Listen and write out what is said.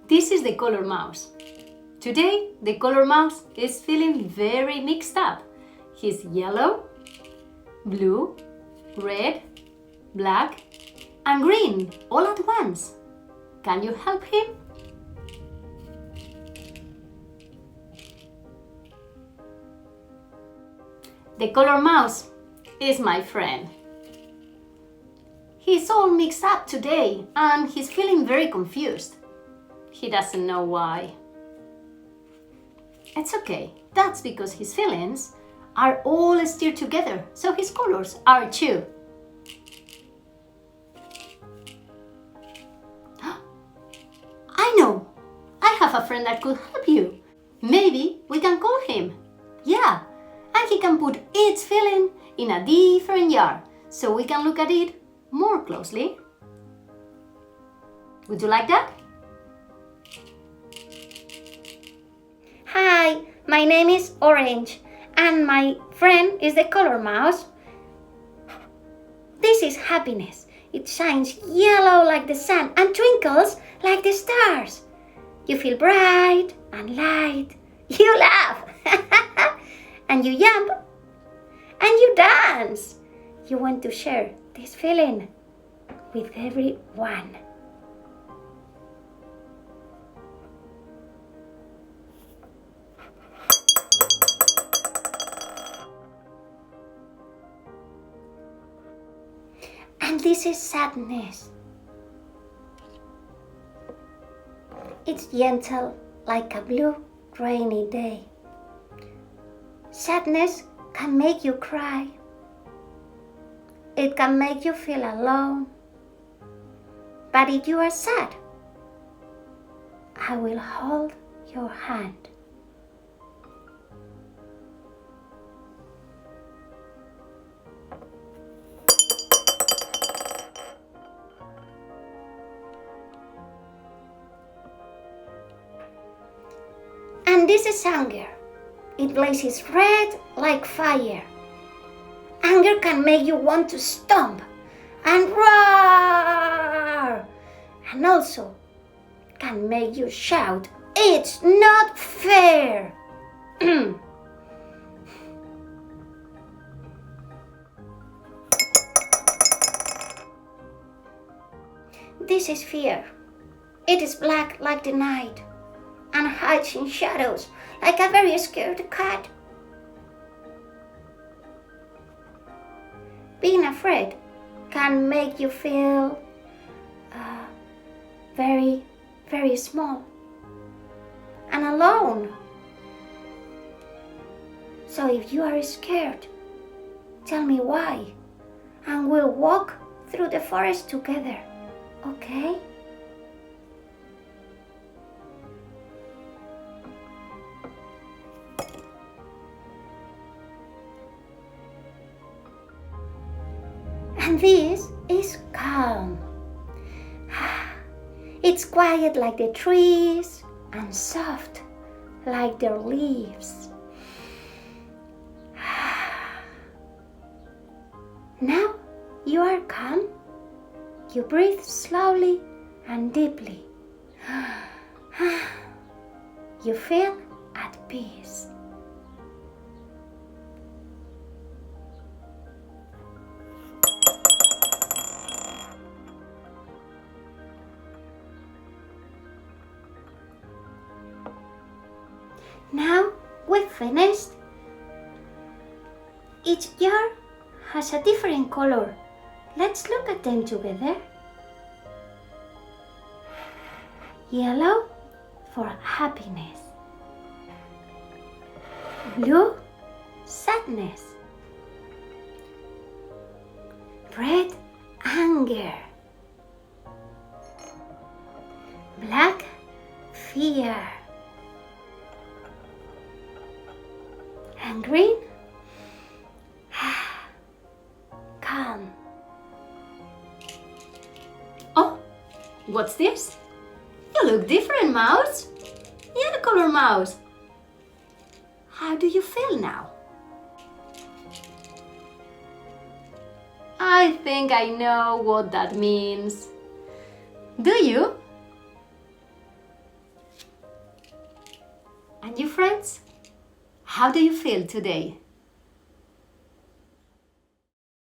This is the color mouse. Today, the color mouse is feeling very mixed up. He's yellow, blue, red, black, and green all at once. Can you help him? The color mouse is my friend. He's all mixed up today and he's feeling very confused. He doesn't know why. It's okay, that's because his feelings are all stirred together, so his colors are too. I know! I have a friend that could help you. Maybe we can call him. Yeah, and he can put each feeling in a different jar, so we can look at it more closely. Would you like that? Hi, my name is Orange, and my friend is the color mouse. This is happiness. It shines yellow like the sun and twinkles like the stars. You feel bright and light. You laugh and you jump and you dance. You want to share this feeling with everyone. And this is sadness. It's gentle like a blue rainy day. Sadness can make you cry. It can make you feel alone. But if you are sad, I will hold your hand. And this is anger. It blazes red like fire. Anger can make you want to stomp and roar, and also can make you shout, "It's not fair!" This is fear. It is black like the night and hides in shadows like a very scared cat. Being afraid can make you feel very, very small and alone. So if you are scared, tell me why, and we'll walk through the forest together, okay? And this is calm. It's quiet like the trees and soft like their leaves. Now you are calm. You breathe slowly and deeply. You feel at peace. Now we've finished. Each jar has a different color. Let's look at them together. Yellow for happiness. Blue, sadness. Red, anger. Black, fear. And green, calm. Oh, what's this? You look different, Mouse. You're the color mouse. How do you feel now? I think I know what that means. Do you? And you friends? How do you feel today?